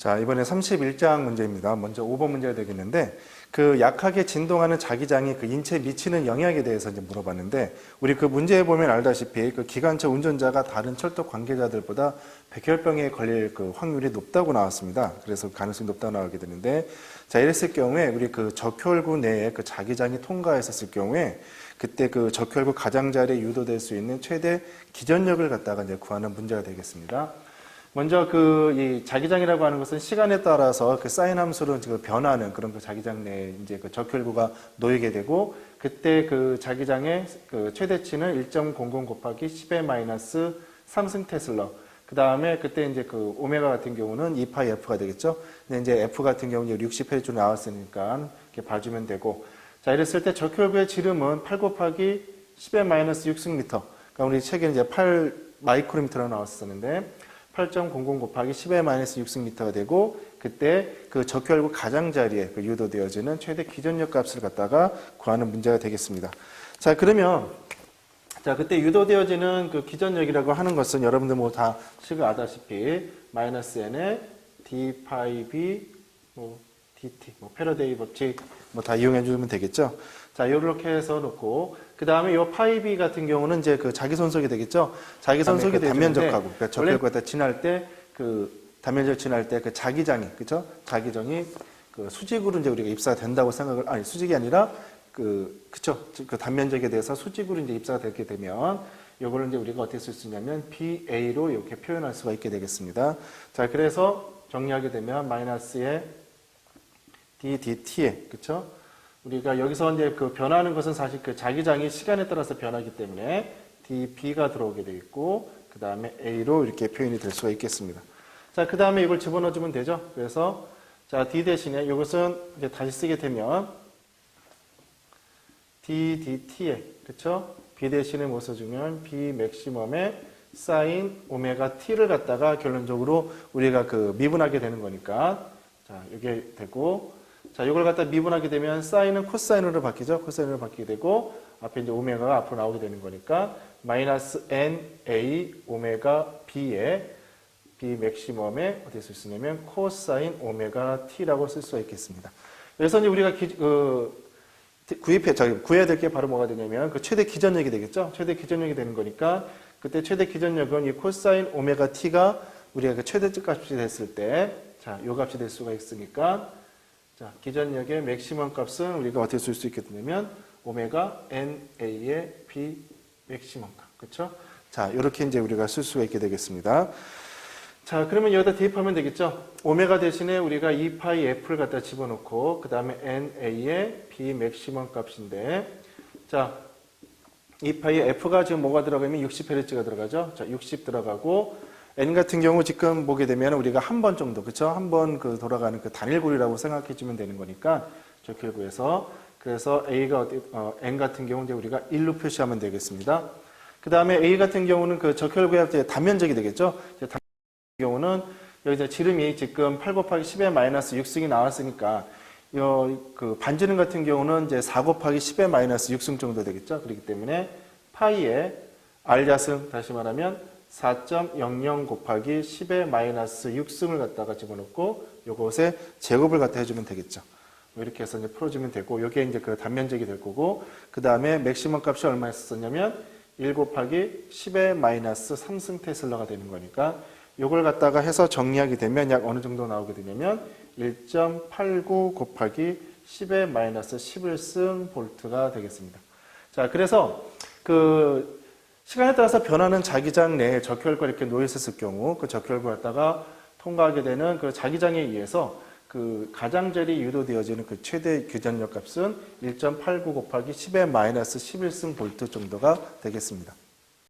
자, 이번에 31장 문제입니다. 먼저 5번 문제가 되겠는데, 그 약하게 진동하는 자기장이 그 인체에 미치는 영향에 대해서 이제 물어봤는데, 우리 그 문제에 보면 알다시피 그 기관차 운전자가 다른 철도 관계자들보다 백혈병에 걸릴 그 확률이 높다고 나왔습니다. 그래서 가능성이 높다고 나오게 되는데, 자, 이랬을 경우에 우리 그 적혈구 내에 그 자기장이 통과했었을 경우에 그때 그 적혈구 가장자리에 유도될 수 있는 최대 기전력을 갖다가 이제 구하는 문제가 되겠습니다. 먼저 이 자기장이라고 하는 것은 시간에 따라서 그 사인 함수로 변하는 그런 그 자기장 내에 이제 그 적혈구가 놓이게 되고, 그때 그 자기장의 그 최대치는 1.00 곱하기 10의 마이너스 3승 테슬러. 그 다음에 그때 이제 그 오메가 같은 경우는 2파이 F가 되겠죠. 근데 이제 F 같은 경우는 60Hz로 나왔으니까 이렇게 봐주면 되고. 자, 이랬을 때 적혈구의 지름은 8 곱하기 10의 마이너스 6승 미터. 그러니까 우리 책에 이제 8 마이크로미터로 나왔었는데, 8.00 곱하기 10의 마이너스 6승미터가 되고, 그때 그 적혈구 가장자리에 그 유도되어지는 최대 기전력 값을 갖다가 구하는 문제가 되겠습니다. 자, 그러면 자, 그때 유도되어지는 그 기전력이라고 하는 것은 여러분들 뭐 다 식을 아다시피 마이너스 n에 d 파이 b dt 패러데이 법칙 다 이용해 주면 되겠죠. 자, 이렇게 해서 놓고, 그 다음에 이 파이 b 같은 경우는 이제 그 자기손속이 되겠죠. 자기손속이 단면적하고, 그러니까 적혈구가 다 지날 때, 그 단면적 지날 때 그 자기장이, 그죠? 자기장이 그 수직으로 이제 우리가 입사가 된다고 생각을, 아니, 수직이 아니라 그쵸? 그 단면적에 대해서 수직으로 이제 입사가 되게 되면, 요거를 이제 우리가 어떻게 쓸 수 있냐면, BA로 이렇게 표현할 수가 있게 되겠습니다. 자, 그래서 정리하게 되면, 마이너스의 DDT에, 그쵸? 우리가 여기서 이제 그 변하는 것은 사실 그 자기장이 시간에 따라서 변하기 때문에 dB가 들어오게 되겠고, 그 다음에 A로 이렇게 표현이 될 수가 있겠습니다. 자, 그 다음에 이걸 집어넣어주면 되죠. 그래서, 자, D 대신에 이것은 이제 다시 쓰게 되면 DDT에, 그쵸? B 대신에 뭐 써주면 B 맥시멈의 사인 오메가 T를 갖다가 결론적으로 우리가 그 미분하게 되는 거니까, 자, 이게 되고, 자, 이걸 갖다 미분하게 되면 사인은 코사인으로 바뀌죠. 코사인으로 바뀌게 되고, 앞에 이제 오메가가 앞으로 나오게 되는 거니까, 마이너스 NA 오메가 B에 B 맥시멈에 어떻게 쓸 수 있냐면 코사인 오메가 T라고 쓸 수가 있겠습니다. 그래서 이제 우리가 구해야 될 게 바로 뭐가 되냐면 그 최대 기전력이 되겠죠. 최대 기전력이 되는 거니까, 그때 최대 기전력은 이 코사인 오메가 T가 우리가 그 최대값 값이 됐을 때, 자, 요 값이 될 수가 있으니까, 자, 기전력의 맥시멈 값은 우리가 어떻게 쓸 수 있겠냐면 오메가 NA의 B 맥시멈 값. 그렇죠? 자, 이렇게 이제 우리가 쓸 수가 있게 되겠습니다. 자, 그러면 여기다 대입하면 되겠죠? 오메가 대신에 우리가 2파이 F를 갖다 집어넣고, 그 다음에 NA의 B 맥시멈 값인데, 자, 2파이 F가 지금 뭐가 들어가면 60Hz가 들어가죠? 자, 60 들어가고, N 같은 경우 지금 보게 되면 우리가 한 번 정도, 그쵸? 한 번 그 돌아가는 그 단일골이라고 생각해 주면 되는 거니까, 적혈구에서. 그래서 A가, N 같은 경우 이제 우리가 1로 표시하면 되겠습니다. 그 다음에 A 같은 경우는 그 적혈구의 단면적이 되겠죠? 단면적 같은 경우는 여기 이제 지름이 지금 8 곱하기 10의 마이너스 6승이 나왔으니까, 그 반지름 같은 경우는 이제 4 곱하기 10의 마이너스 6승 정도 되겠죠? 그렇기 때문에 파이에 R자승, 다시 말하면 4.00 곱하기 10의 마이너스 6승을 갖다가 집어넣고 요것에 제곱을 갖다 해주면 되겠죠. 이렇게 해서 이제 풀어주면 되고, 요게 이제 그 단면적이 될 거고, 그 다음에 맥시멈 값이 얼마였었냐면 1 곱하기 10의 마이너스 3승 테슬라가 되는 거니까, 요걸 갖다가 해서 정리하게 되면 약 어느 정도 나오게 되냐면 1.89 곱하기 10의 마이너스 11승 볼트가 되겠습니다. 자, 그래서 시간에 따라서 변하는 자기장 내에 적혈구가 이렇게 놓여있었을 경우, 그 적혈구를 갖다가 통과하게 되는 그 자기장에 의해서 그 가장자리 유도되어지는 그 최대 기전력 값은 1.89 곱하기 10의 마이너스 11승 볼트 정도가 되겠습니다.